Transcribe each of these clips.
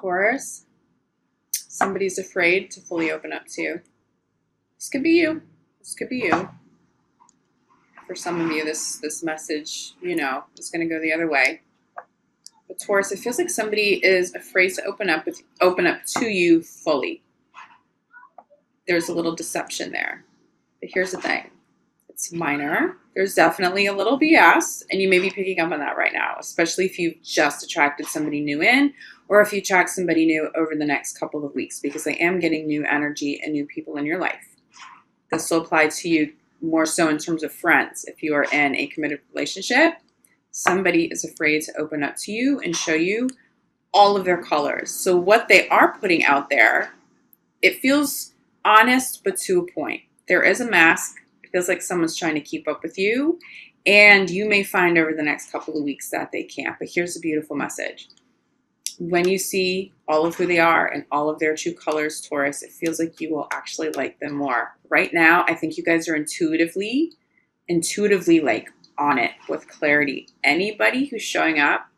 Taurus, somebody's afraid to fully open up to you. This could be you. This could be you. For some of you, this message, is going to go the other way. But Taurus, it feels like somebody is afraid to open up to you fully. There's a little deception there. But here's the thing. It's minor. There's definitely a little BS, and you may be picking up on that right now, especially if you've just attracted somebody new in, or if you attract somebody new over the next couple of weeks, because I am getting new energy and new people in your life. This will apply to you more so in terms of friends. If you are in a committed relationship, somebody is afraid to open up to you and show you all of their colors. So what they are putting out there, it feels honest, but to a point. There is a mask. It feels like someone's trying to keep up with you, and you may find over the next couple of weeks that they can't. But here's a beautiful message. When you see all of who they are and all of their true colors, Taurus, it feels like you will actually like them more. Right now, I think you guys are intuitively like on it with clarity. Anybody who's showing up,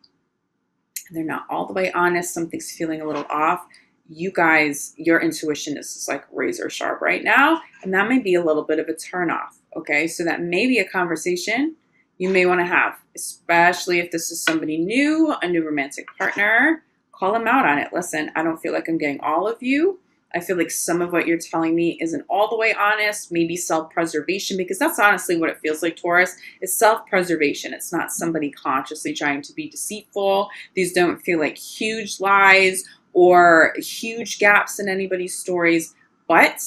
they're not all the way honest, something's feeling a little off, you guys, your intuition is just like razor sharp right now, and that may be a little bit of a turnoff, okay? So that may be a conversation you may want to have, especially if this is somebody new, a new romantic partner. Call them out on it. Listen, I don't feel like I'm getting all of you. I feel like some of what you're telling me isn't all the way honest, maybe self-preservation, because that's honestly what it feels like, Taurus. It's self-preservation. It's not somebody consciously trying to be deceitful. These don't feel like huge lies or huge gaps in anybody's stories, but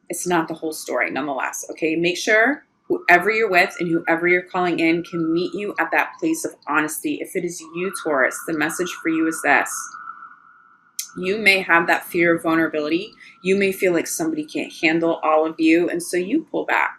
it's not the whole story nonetheless, okay? Make sure whoever you're with and whoever you're calling in can meet you at that place of honesty. If it is you, Taurus, the message for you is this. You may have that fear of vulnerability. You may feel like somebody can't handle all of you, and so you pull back.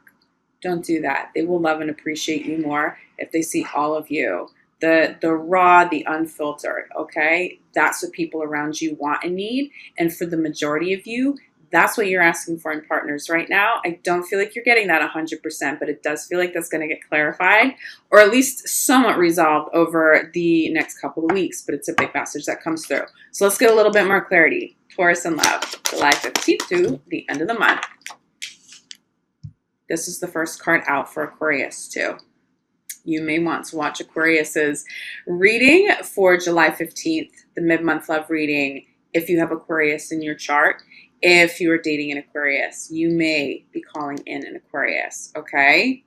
Don't do that. They will love and appreciate you more if they see all of you. The raw, the unfiltered, okay? That's what people around you want and need. And for the majority of you, that's what you're asking for in partners right now. I don't feel like you're getting that 100%, but it does feel like that's going to get clarified, or at least somewhat resolved over the next couple of weeks, but it's a big message that comes through. So let's get a little bit more clarity. Taurus in love, July 15th to the end of the month. This is the first card out for Aquarius too. You may want to watch Aquarius's reading for July 15th, the mid-month love reading, if you have Aquarius in your chart. If you are dating an Aquarius, you may be calling in an Aquarius, okay?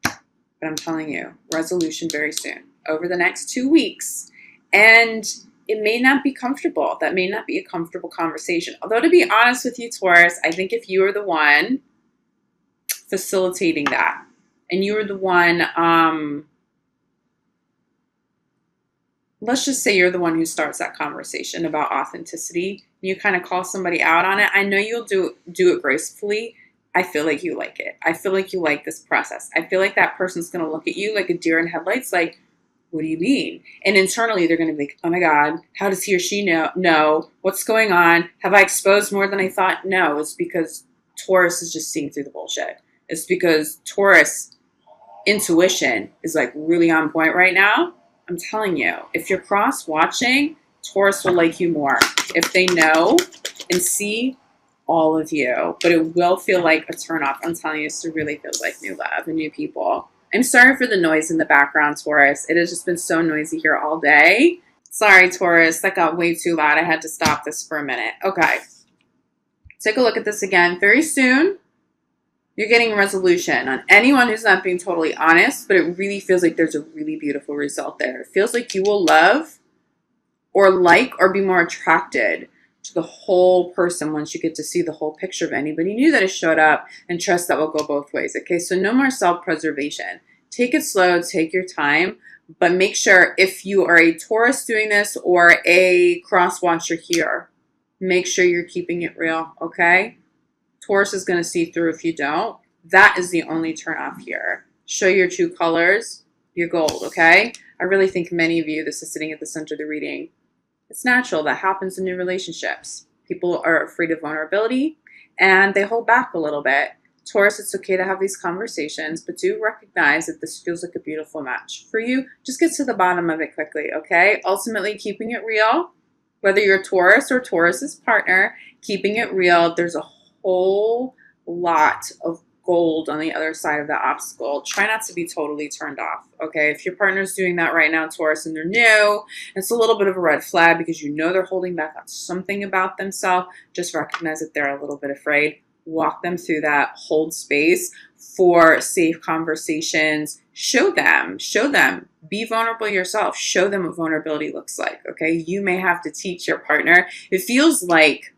But I'm telling you, resolution very soon, over the next 2 weeks. And it may not be comfortable. That may not be a comfortable conversation. Although, to be honest with you, Taurus, I think if you are the one facilitating that, and you are the one, let's just say you're the one who starts that conversation about authenticity, and you kind of call somebody out on it. I know you'll do it gracefully. I feel like you like it. I feel like you like this process. I feel like that person's going to look at you like a deer in headlights, like, what do you mean? And internally, they're going to be like, oh my God, how does he or she know? No. What's going on? Have I exposed more than I thought? No, it's because Taurus is just seeing through the bullshit. It's because Taurus intuition is like really on point right now. I'm telling you, if you're cross-watching, Taurus will like you more if they know and see all of you. But it will feel like a turnoff. I'm telling you, it really feels like new love and new people. I'm sorry for the noise in the background, Taurus. It has just been so noisy here all day. Sorry, Taurus. That got way too loud. I had to stop this for a minute. Okay. Take a look at this again. Very soon, you're getting a resolution on anyone who's not being totally honest, but it really feels like there's a really beautiful result there. It feels like you will love or like or be more attracted to the whole person once you get to see the whole picture of anybody new that has showed up, and trust that will go both ways. Okay, so no more self-preservation. Take it slow, take your time, but make sure if you are a Taurus doing this or a cross-watcher here, make sure you're keeping it real, okay? Taurus is going to see through if you don't. That is the only turn off here. Show your true colors, your gold, okay? I really think many of you, this is sitting at the center of the reading. It's natural. That happens in new relationships. People are afraid of vulnerability and they hold back a little bit. Taurus, it's okay to have these conversations, but do recognize that this feels like a beautiful match for you. Just get to the bottom of it quickly, okay? Ultimately, keeping it real. Whether you're Taurus or Taurus's partner, keeping it real, there's a whole lot of gold on the other side of the obstacle. Try not to be totally turned off, okay? If your partner's doing that right now, Taurus, and they're new, it's a little bit of a red flag because you know they're holding back on something about themselves. Just recognize that they're a little bit afraid. Walk them through that. Hold space for safe conversations. Show them. Be vulnerable yourself. Show them what vulnerability looks like, okay? You may have to teach your partner. It feels like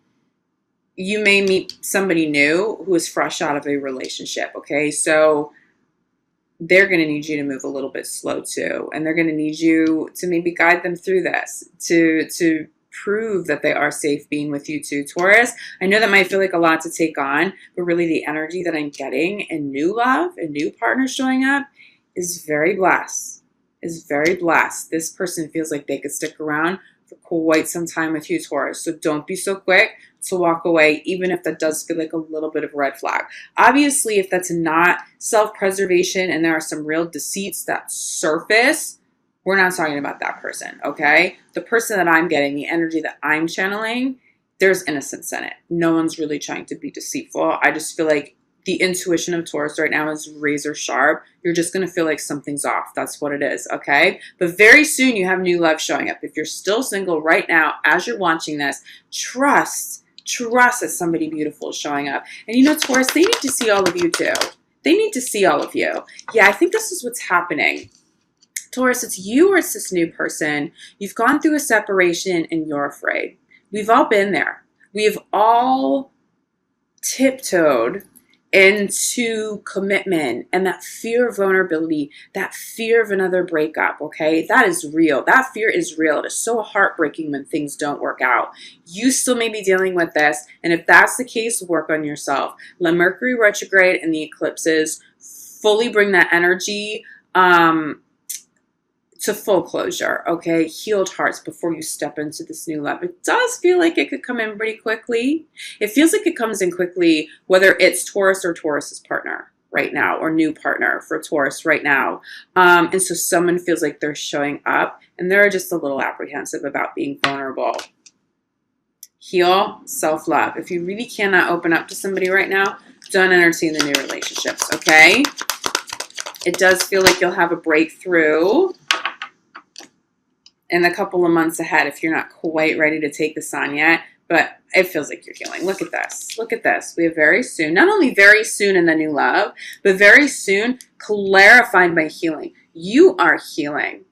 you may meet somebody new who is fresh out of a relationship, okay? So they're going to need you to move a little bit slow too. And they're going to need you to maybe guide them through this, to prove that they are safe being with you too, Taurus. I know that might feel like a lot to take on, but really the energy that I'm getting and new love and new partners showing up is very blessed, This person feels like they could stick around for quite some time with you, Taurus. So don't be so quick to walk away, even if that does feel like a little bit of a red flag. Obviously, if that's not self-preservation and there are some real deceits that surface, we're not talking about that person, okay? The person that I'm getting, the energy that I'm channeling, there's innocence in it. No one's really trying to be deceitful. I just feel like the intuition of Taurus right now is razor sharp. You're just going to feel like something's off. That's what it is, okay? But very soon you have new love showing up. If you're still single right now, as you're watching this, trust that somebody beautiful is showing up. And you know, Taurus, they need to see all of you too. They need to see all of you. Yeah, I think this is what's happening. Taurus, it's you or it's this new person. You've gone through a separation and you're afraid. We've all been there. We've all tiptoed into commitment and that fear of vulnerability, that fear of another breakup, okay? That is real. That fear is real. It is so heartbreaking when things don't work out. You still may be dealing with this, and if that's the case, work on yourself. Let Mercury retrograde and the eclipses fully bring that energy to full closure, okay? Healed hearts before you step into this new love. It does feel like it could come in pretty quickly. It feels like it comes in quickly, whether it's Taurus or Taurus's partner right now, or new partner for Taurus right now. And so someone feels like they're showing up and they're just a little apprehensive about being vulnerable. Heal, self-love. If you really cannot open up to somebody right now, don't entertain the new relationships, okay? It does feel like you'll have a breakthrough in a couple of months ahead if you're not quite ready to take this on yet, but it feels like you're healing. Look at this. Look at this. We have very soon, not only very soon in the new love, but very soon clarified by healing. You are healing.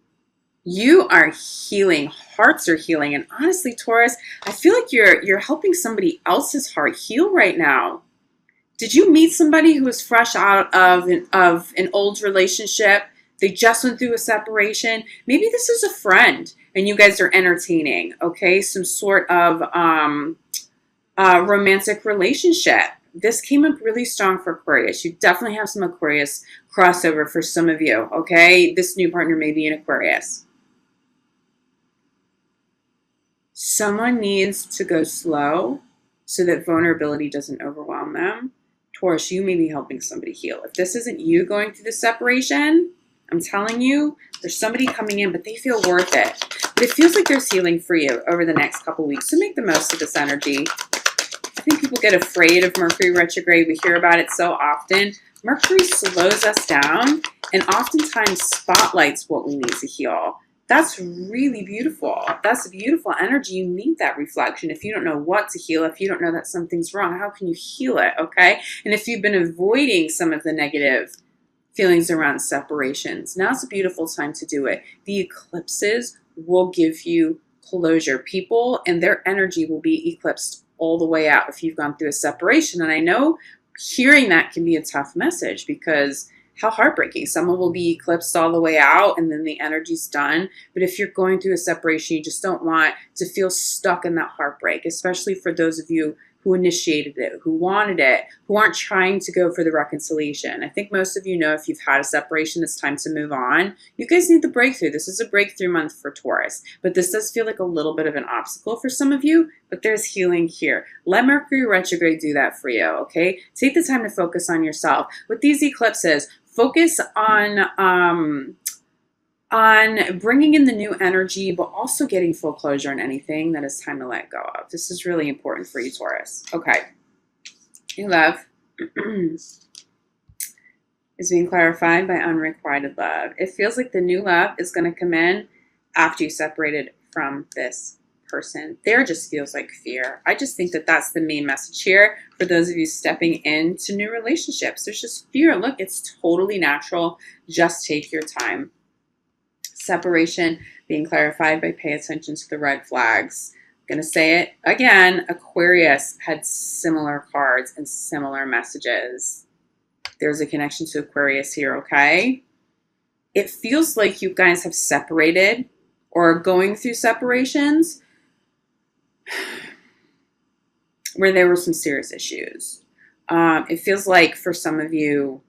You are healing. Hearts are healing. And honestly, Taurus, I feel like you're helping somebody else's heart heal right now. Did you meet somebody who was fresh out of an old relationship? They just went through a separation. Maybe this is a friend and you guys are entertaining, okay? Some sort of romantic relationship. This came up really strong for Aquarius. You definitely have some Aquarius crossover for some of you, okay? This new partner may be an Aquarius. Someone needs to go slow so that vulnerability doesn't overwhelm them. Taurus, you may be helping somebody heal. If this isn't you going through the separation, I'm telling you, there's somebody coming in, but they feel worth it. But it feels like there's healing for you over the next couple weeks. So make the most of this energy. I think people get afraid of Mercury retrograde. We hear about it so often. Mercury slows us down and oftentimes spotlights what we need to heal. That's really beautiful. That's a beautiful energy. You need that reflection. If you don't know what to heal, if you don't know that something's wrong, how can you heal it, okay? And if you've been avoiding some of the negative feelings around separations, now's a beautiful time to do it. The eclipses will give you closure. People and their energy will be eclipsed all the way out if you've gone through a separation. And I know hearing that can be a tough message because how heartbreaking. Someone will be eclipsed all the way out and then the energy's done. But if you're going through a separation, you just don't want to feel stuck in that heartbreak, especially for those of you who initiated it, who wanted it, who aren't trying to go for the reconciliation. I think most of you know if you've had a separation, it's time to move on. You guys need the breakthrough. This is a breakthrough month for Taurus, but this does feel like a little bit of an obstacle for some of you, but there's healing here. Let Mercury retrograde do that for you, okay? Take the time to focus on yourself. With these eclipses, focus on on bringing in the new energy, but also getting full closure on anything that is time to let go of. This is really important for you, Taurus. Okay. New love is being clarified by unrequited love. It feels like the new love is going to come in after you separated from this person. There just feels like fear. I just think that that's the main message here for those of you stepping into new relationships. There's just fear. Look, it's totally natural. Just take your time. Separation being clarified by pay attention to the red flags. I'm going to say it again. Aquarius had similar cards and similar messages. There's a connection to Aquarius here, okay? It feels like you guys have separated or are going through separations where there were some serious issues. It feels like for some of you,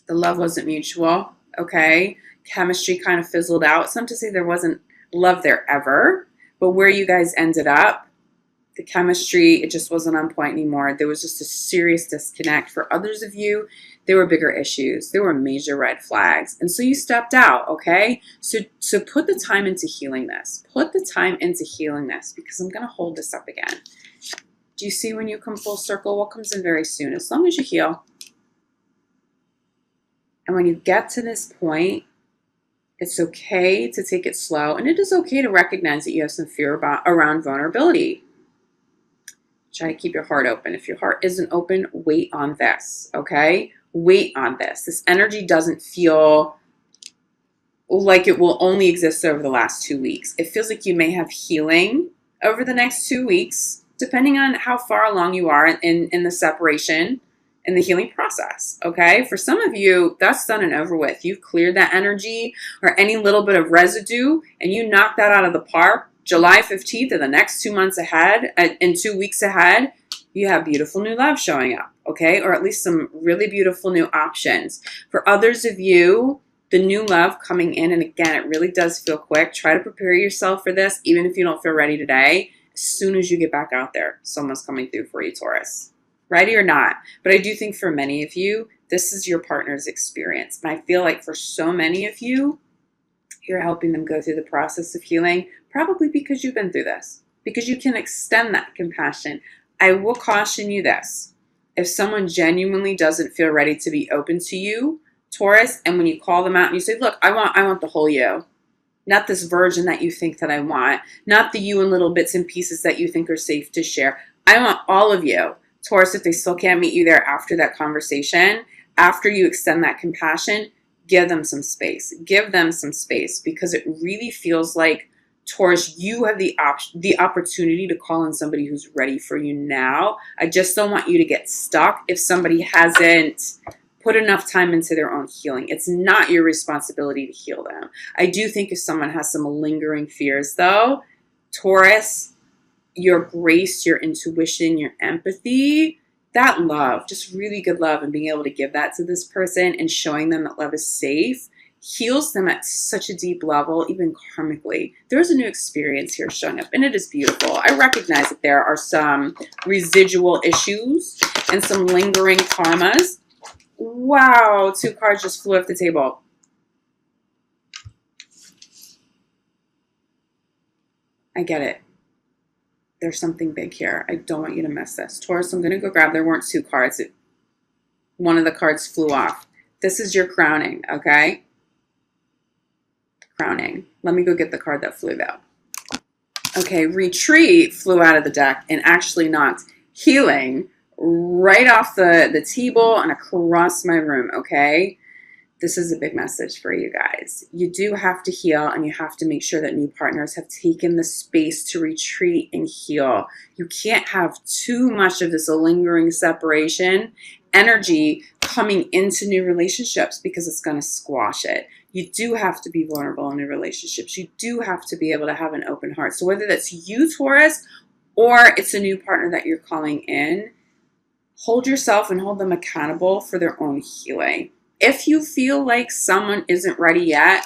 the love wasn't mutual, okay? Chemistry kind of fizzled out. It's not to say there wasn't love there ever, but where you guys ended up, the chemistry, it just wasn't on point anymore. There was just a serious disconnect. For others of you, there were bigger issues. There were major red flags. And so you stepped out, okay? So put the time into healing this. Put the time into healing this, because I'm going to hold this up again. Do you see when you come full circle what comes in very soon? As long as you heal. And when you get to this point, it's okay to take it slow. And it is okay to recognize that you have some fear around vulnerability. Try to keep your heart open. If your heart isn't open, wait on this, okay? Wait on this. This energy doesn't feel like it will only exist over the last 2 weeks. It feels like you may have healing over the next 2 weeks, depending on how far along you are in the separation and the healing process, okay? For some of you, that's done and over with. You've cleared that energy or any little bit of residue, and you knock that out of the park. July 15th and the next 2 months ahead, in 2 weeks ahead, you have beautiful new love showing up, okay? Or at least some really beautiful new options. For others of you, the new love coming in, and again, it really does feel quick. Try to prepare yourself for this, even if you don't feel ready today. As soon as you get back out there, someone's coming through for you, Taurus. Ready or not. But I do think for many of you, this is your partner's experience. And I feel like for so many of you, you're helping them go through the process of healing, probably because you've been through this, because you can extend that compassion. I will caution you this. If someone genuinely doesn't feel ready to be open to you, Taurus, and when you call them out and you say, look, I want the whole you, not this version that you think that I want, not the you in little bits and pieces that you think are safe to share. I want all of you. Taurus, if they still can't meet you there after that conversation, after you extend that compassion, give them some space. Give them some space, because it really feels like, Taurus, you have the opportunity to call in somebody who's ready for you now. I just don't want you to get stuck if somebody hasn't put enough time into their own healing. It's not your responsibility to heal them. I do think if someone has some lingering fears, though, Taurus, your grace, your intuition, your empathy, that love, just really good love, and being able to give that to this person and showing them that love is safe, heals them at such a deep level, even karmically. There's a new experience here showing up, and it is beautiful. I recognize that there are some residual issues and some lingering karmas. Wow, 2 cards just flew off the table. I get it. There's something big here. I don't want you to miss this. Taurus, I'm going to go grab, there weren't 2 cards. One of the cards flew off. This is your crowning, okay? Crowning. Let me go get the card that flew though. Okay, retreat flew out of the deck and actually knocked healing right off the table and across my room, okay? This is a big message for you guys. You do have to heal, and you have to make sure that new partners have taken the space to retreat and heal. You can't have too much of this lingering separation energy coming into new relationships, because it's going to squash it. You do have to be vulnerable in new relationships. You do have to be able to have an open heart. So whether that's you, Taurus, or it's a new partner that you're calling in, hold yourself and hold them accountable for their own healing. If you feel like someone isn't ready yet,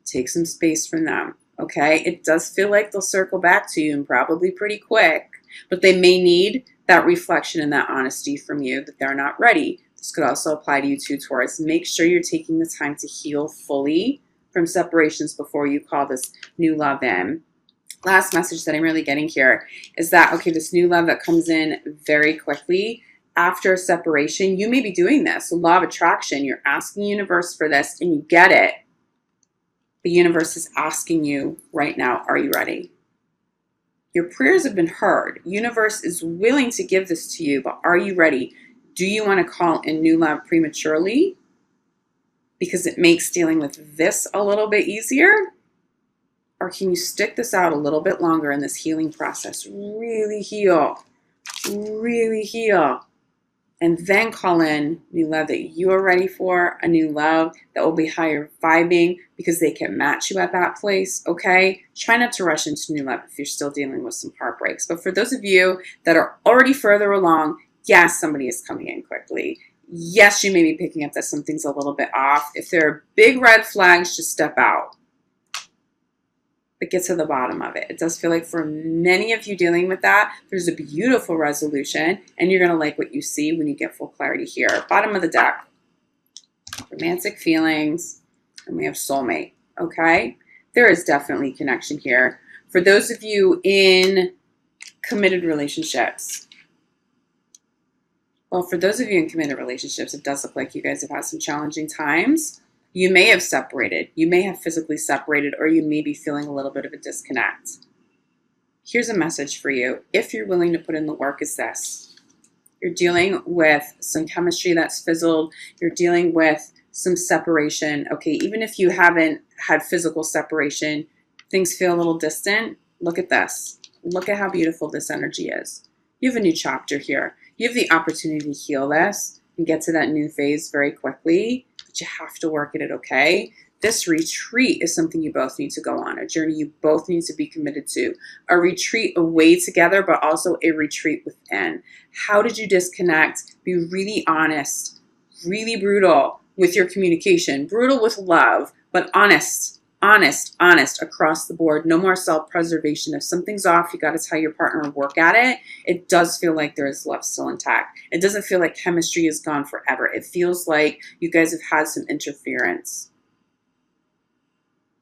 take some space from them, okay? It does feel like they'll circle back to you, and probably pretty quick, but they may need that reflection and that honesty from you that they're not ready. This could also apply to you too, Taurus. Make sure you're taking the time to heal fully from separations before you call this new love in. Last message that I'm really getting here is that, okay, this new love that comes in very quickly after a separation, you may be doing this. Law of attraction, you're asking the universe for this and you get it. The universe is asking you right now, are you ready? Your prayers have been heard. Universe is willing to give this to you, but are you ready? Do you want to call in new love prematurely? Because it makes dealing with this a little bit easier? Or can you stick this out a little bit longer in this healing process? Really heal. Really heal. And then call in new love that you are ready for, a new love that will be higher vibing because they can match you at that place, okay? Try not to rush into new love if you're still dealing with some heartbreaks. But for those of you that are already further along, yes, somebody is coming in quickly. Yes, you may be picking up that something's a little bit off. If there are big red flags, just step out. But get to the bottom of it. It does feel like for many of you dealing with that, there's a beautiful resolution, and you're going to like what you see when you get full clarity here. Bottom of the deck, romantic feelings, and we have soulmate, okay? There is definitely connection here. For those of you in committed relationships, well, for those of you in committed relationships, it does look like you guys have had some challenging times. You may have separated. You may have physically separated, or you may be feeling a little bit of a disconnect. Here's a message for you. If you're willing to put in the work, is this. You're dealing with some chemistry that's fizzled. You're dealing with some separation. Okay, even if you haven't had physical separation, things feel a little distant. Look at this. Look at how beautiful this energy is. You have a new chapter here. You have the opportunity to heal this and get to that new phase very quickly. But you have to work at it, okay? This retreat is something you both need to go on, a journey you both need to be committed to, a retreat away together, but also a retreat within. How did you disconnect? Be really honest, really brutal with your communication, brutal with love, but honest across the board. No more self-preservation. If something's off, you got to tell your partner and work at it. It does feel like there is love still intact. It doesn't feel like chemistry is gone forever. It feels like you guys have had some interference.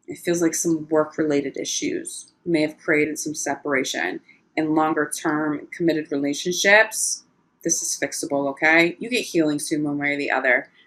It feels like some work-related issues may have created some separation. In longer-term committed relationships, this is fixable, okay? You get healing soon one way or the other.